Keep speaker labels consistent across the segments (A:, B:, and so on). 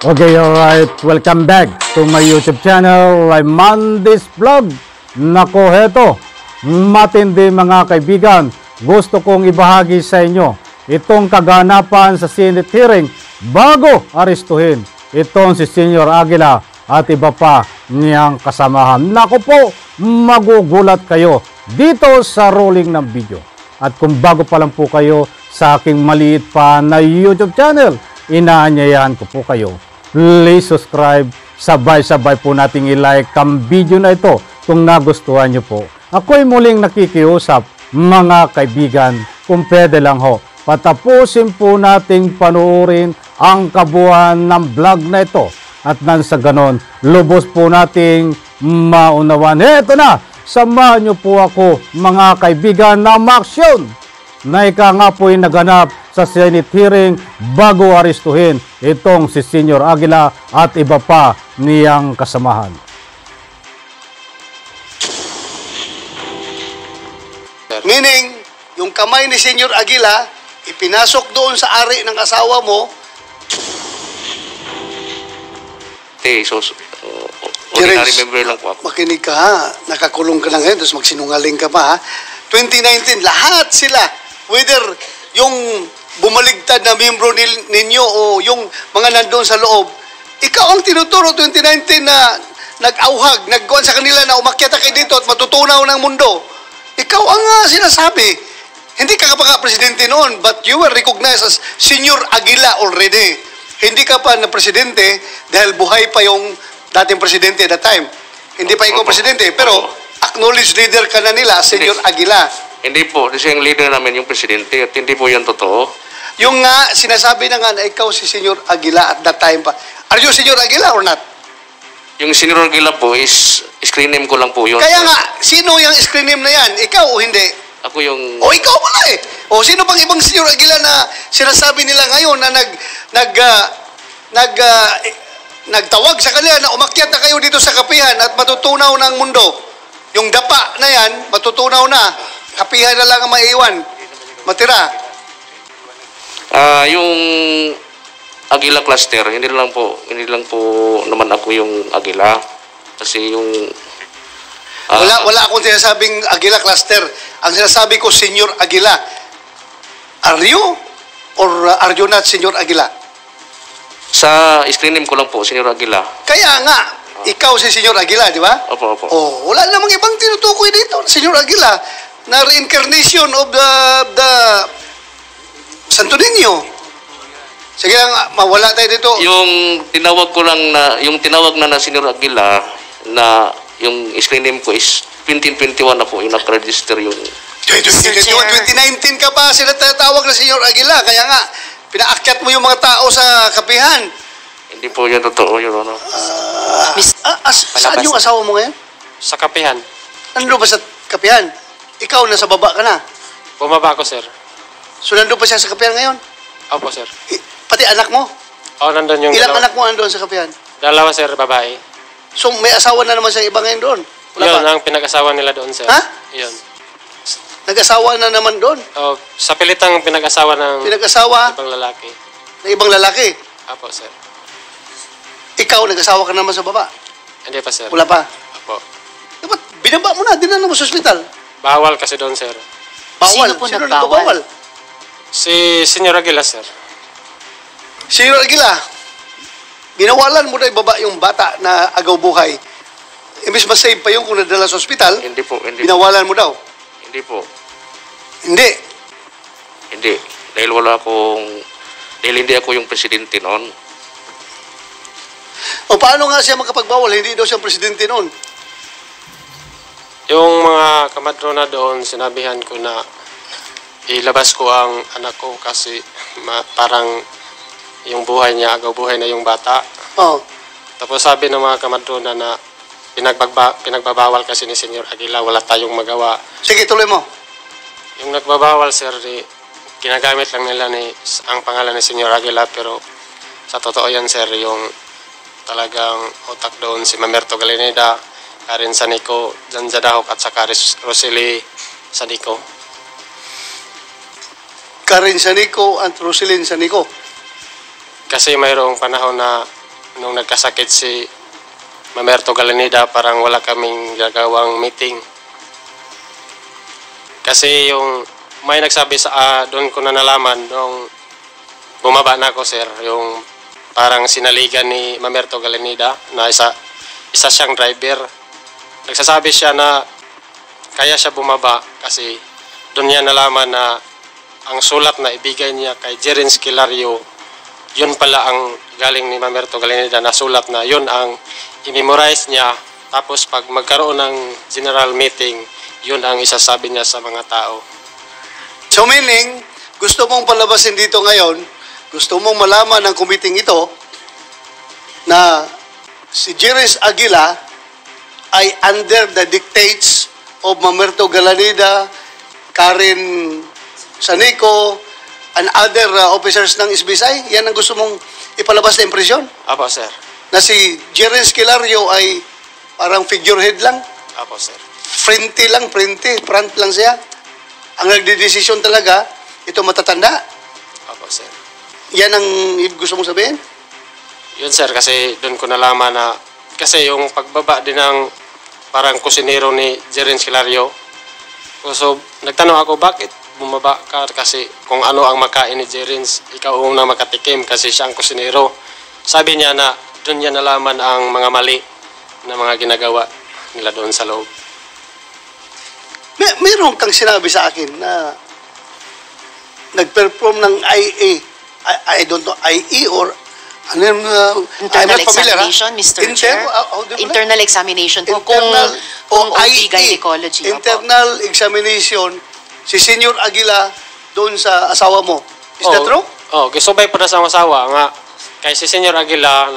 A: Okay, alright. Welcome back to my YouTube channel. I'm Mandis Vlog. Nako, heto. Matindi mga kaibigan. Gusto kong ibahagi sa inyo itong kaganapan sa Senate hearing bago arestuhin itong si Senyor Aguila at iba pa niyang kasamahan. Nako po, magugulat kayo dito sa rolling ng video. At kung bago pa lang po kayo sa aking maliit pa na YouTube channel, inaanyayahan ko po kayo. Please subscribe, sabay-sabay po nating i-like ang video na ito kung nagustuhan nyo po. Ako'y muling nakikiusap mga kaibigan, kung pwede lang ho, patapusin po nating panuorin ang kabuuan ng vlog na ito. At nang sa ganon, lubos po nating maunawan. Eto na, samahan nyo po ako mga kaibigan na maaksyon na ika nga po'y naganap sa Senate hearing bago arestuhin itong si Senyor Aguila at iba pa niyang kasamahan.
B: Meaning, yung kamay ni Senyor Aguila, ipinasok doon sa ari ng asawa mo.
C: Ordinary member lang po ako.
B: Makinig ka ha. Nakakulong ka na ngayon, tapos magsinungaling ka pa ha. 2019, lahat sila, whether yung bumaligtad na membro ninyo o yung mga nandoon sa loob, ikaw ang tinuturo 2019 na nag-auhag, nagkuhan sa kanila na umakyat kayo dito at matutunaw ng mundo. Ikaw ang sinasabi. Hindi ka pa presidente noon, but you were recognized as Senyor Aguila already. Hindi ka pa na presidente dahil buhay pa yung dating presidente at that time. Hindi pa ikaw presidente, pero acknowledged leader ka na nila, Senyor Aguila.
C: Hindi po, kasi yung leader namin yung presidente at hindi po yan totoo.
B: Yung nga, sinasabi na nga na ikaw si Senyor Aguila at that time pa. Are you Senyor Aguila or not?
C: Yung Senyor Aguila po is screen name ko lang po yun.
B: Kaya nga, sino yung screen name na yan? Ikaw o hindi?
C: Ako yung...
B: O ikaw pala eh. O sino pang ibang Senyor Aguila na sinasabi nila ngayon na nagtawag sa kanila na umakyat na kayo dito sa kapihan at matutunaw ng mundo. Yung dapa na yan, matutunaw na. Kapihan na lang ang maiiwan. Matira.
C: Yung Aguila cluster, hindi lang po naman ako yung Aguila. Kasi yung...
B: wala akong sinasabing Aguila cluster. Ang sinasabi ko, Senyor Aguila. Are you or are you not Senyor Aguila?
C: Sa screen name ko lang po, Senyor Aguila.
B: Kaya nga, ikaw si Senyor Aguila, di ba?
C: Opo.
B: Oh, wala namang ibang tinutukoy dito, Senyor Aguila, na reincarnation of the Santo Niño. Sige lang, mawala tayo dito.
C: Yung tinawag na Senyor Aguila, na yung screen name ko is 2021 na po, yung nakaregister yung...
B: 2019 ka pa sila tatawag na Senyor Aguila, kaya nga, pinaakyat mo yung mga tao sa kapihan.
C: Hindi po yan totoo, Your Honor.
B: Saan yung asawa mo ngayon?
D: Sa kapihan.
B: Nandun ba sa kapihan? Ikaw, nasa baba ka na.
D: Bumaba ako, sir.
B: So, nandun pa siya sa kapihan ngayon?
D: Opo, sir.
B: Pati anak mo?
D: Oo, nandun yung
B: Ilang
D: dalawa.
B: anak mo nandun sa kapihan?
D: Dalawa, sir, babae.
B: So, may asawa na naman siyang iba ngayon doon? Wala
D: Yun,
B: pa?
D: ang pinag-asawa nila doon, sir.
B: Ha?
D: Yun.
B: Nag-asawa na naman doon?
D: Oh, sa pilitang pinag-asawa ng
B: Pinag-asawa
D: ibang lalaki.
B: ng ibang lalaki?
D: Opo, sir.
B: Ikaw, nag-asawa ka naman sa baba?
D: Hindi pa, sir.
B: Wala pa?
D: Opo.
B: Dapat binaba mo na, dinala mo sa ospital.
D: Bawal kasi doon, sir.
B: Bawal.
E: Sino po
B: Sino
E: nagbawal?
B: nagbabawal?
D: Si Senyor Aguila, sir.
B: Senyor Aguila, binawalan mo na ibaba yung bata na agaw buhay. Imbis masave pa yung kung nadala sa ospital,
C: Hindi po.
B: binawalan mo daw.
C: Hindi po.
B: Hindi.
C: Hindi. Dahil hindi ako yung presidente noon.
B: O paano nga siya makapagbawal? Hindi daw siyang presidente noon.
D: Yung mga kamadrona doon, sinabihan ko na ilabas ko ang anak ko kasi parang yung buhay niya, agaw buhay na yung bata.
B: Oh.
D: Tapos sabi ng mga kamadrona na pinagbabawal kasi ni Senyor Aguila, wala tayong magawa.
B: Sige, tuloy mo.
D: Yung nagbabawal, sir, ginagamit lang nila ang pangalan ni Senyor Aguila, pero sa totoo yan, sir, yung talagang utak doon si Mamerto Galineda, Karen Sanico, Jan Jadahok at saka Rosely Sanico.
B: Karen Sanico at Roselyn Sanico.
D: Kasi mayroong panahon na nung nagkasakit si Mamerto Galanida, parang wala kaming gagawang meeting. Kasi yung may nagsabi sa doon ko na nalaman nung bumaba na ako, sir, yung parang sinaligan ni Mamerto Galanida na isa siyang driver. Nagsasabi siya na kaya siya bumaba kasi doon niya nalaman na ang sulat na ibigay niya kay Jerin Esquilario, yun pala ang galing ni Mamerto Galanida na sulat na yun ang i-memorize niya. Tapos pag magkaroon ng general meeting, yun ang isasabi niya sa mga tao.
B: So meaning, gusto mong palabasin dito ngayon, gusto mong malaman ng committee ito na si Jeris Aguila ay under the dictates of Mamerto Galanida, Karen Sanico, and other officers ng SBSI? Yan ang gusto mong ipalabas na impresyon?
D: Apo, sir.
B: Na si Jerin Esquilario ay parang figurehead lang?
D: Apo, sir.
B: Front lang siya. Ang nagdidesisyon talaga, ito matatanda.
D: Apo, sir.
B: Yan ang gusto mong sabihin?
D: Yun, sir, kasi doon ko nalaman na kasi yung pagbaba din ng parang kusinero ni Jerin Esquilario. So, nagtanong ako, bakit bumaba ka? Kasi kung ano ang makain ni Jerin, ikaw ang na makatikim kasi siya ang kusinero. Sabi niya na doon niya nalaman ang mga mali na mga ginagawa nila doon sa loob.
B: Meron kang sinabi sa akin na nag-perform ng IA, I don't know, IE or ano yung,
E: internal examination, Mr. Chair. Internal examination po kung OB gynecology.
B: Internal examination, si Senior Aguila doon sa asawa mo. Is that true?
D: Oh, gisubay pa na sa asawa nga. Kay si Senior Aguila,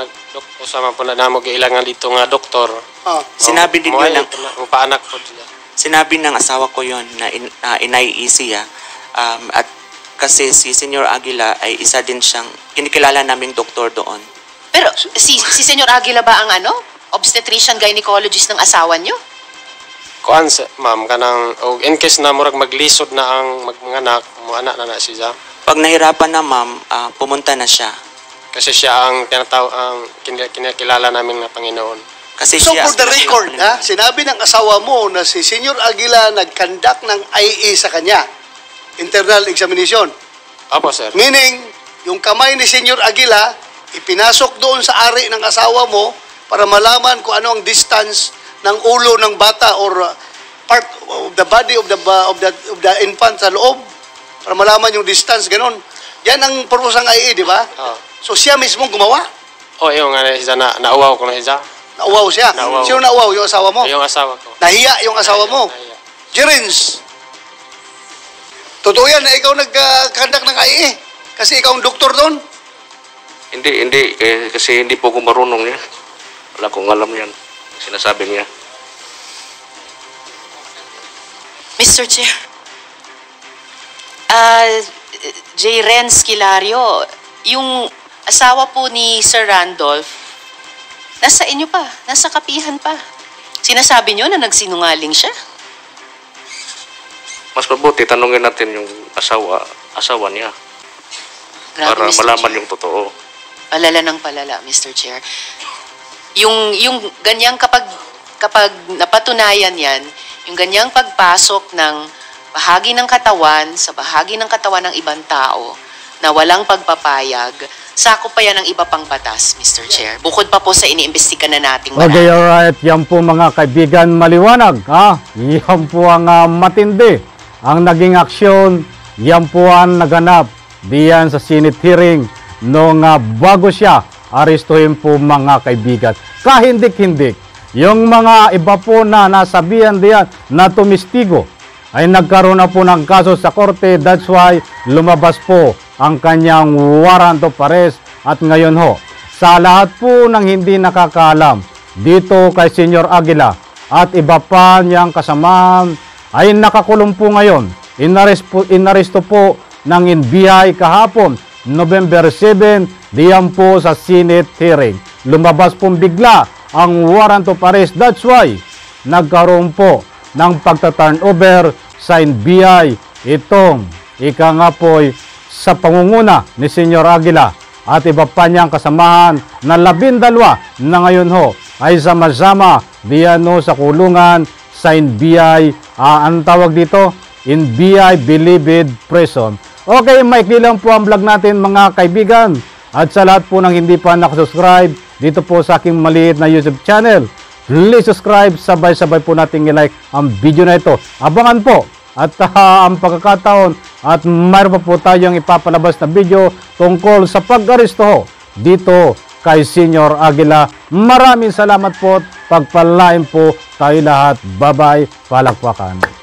D: usama po na namo giilangan dito nga doktor.
F: Sinabi din yun ng
D: paanak po siya.
F: Sinabi ng asawa ko yon na inai siya. At kasi si Senior Aguila ay isa din siyang kinikilala naming doktor doon.
E: Pero si Senyor Aguila ba ang obstetrician gynecologist ng asawa niyo?
D: Kuan, ma'am, kanang in case na murag maglisod na ang magmanganak, muanak na siya.
F: Pag nahirapan na, ma'am, pumunta na siya.
D: Kasi siya ang kinikilala namin na Panginoon.
F: Kasi
B: So
F: siya,
B: for the record, sinabi ng asawa mo na si Senior Aguila nag-conduct ng IE sa kanya, internal examination.
D: Apo, sir.
B: Meaning, yung kamay ni Senior Aguila, ipinasok doon sa ari ng asawa mo para malaman kung ano ang distance ng ulo ng bata or part of the body of the infant sa loob para malaman yung distance, ganon. Yan ang purpose ng IE, di ba? So siya mismo gumawa?
D: Yung siya nauwaw ko na siya.
B: Nauwaw siya?
D: Nauwaw.
B: Sino nauwaw? Yung asawa mo?
D: Yung asawa ko.
B: Nahiya yung asawa mo?
D: Nahiya.
B: Jerins, totoo yan na ikaw nag-conduct ng IE? Kasi ikaw ang doktor doon?
C: Hindi, kasi hindi po ako marunong yan. Wala akong alam yan. Sinasabi niya.
E: Mr. Chair, Jerin Esquilario, yung asawa po ni Sir Randolph, nasa inyo pa, nasa kapihan pa. Sinasabi niyo na nagsinungaling siya?
C: Mas mabuti, tanungin natin yung asawa niya.
E: Grabe,
C: Para
E: Mr.
C: malaman
E: Chair.
C: yung totoo.
E: Palala ng palala, Mr. Chair. Yung ganyang kapag napatunayan yan, yung ganyang pagpasok ng bahagi ng katawan sa bahagi ng katawan ng ibang tao na walang pagpapayag, sakop pa yan ng iba pang batas, Mr. Chair. Bukod pa po sa iniimbestiga na nating
A: Okay, alright. Yan po mga kaibigan, maliwanag. Yan po ang matindi. Ang naging aksyon, yan po ang naganap diyan sa Senate hearing nung bago siya arestuhin po mga kaibigan. Kahindik-hindik. Yung mga iba po na nasabihan diyan na tumistigo ay nagkaroon na po ng kaso sa korte. That's why lumabas po ang kanyang warrant of arrest. At ngayon ho, sa lahat po ng hindi nakakaalam dito kay Senior Aguila at iba pa niyang kasamahan ay nakakulong po ngayon. Inaresto po ng NBI kahapon, November 7, diyan po sa Senate hearing. Lumabas po bigla ang warrant of arrest. That's why nagkaroon po ng pagta-turnover sa NBI itong ika nga po sa pangunguna ni Senior Aguila at iba pa niyang kasamahan na 12 na ngayon ho ay sama-sama diyan ho sa kulungan sa NBI, ang tawag dito, NBI Bilibid Prison. Okay, maikli lang po ang vlog natin mga kaibigan. At sa lahat po ng hindi pa nakasubscribe dito po sa aking maliit na YouTube channel, please subscribe, sabay-sabay po nating i-like ang video na ito. Abangan po at ang pagkakataon at mayroon pa po tayong ipapalabas na video tungkol sa pag-aresto ho dito kay Senior Aguila. Maraming salamat po at pagpalain po tayo lahat. Bye-bye. Palakpakan.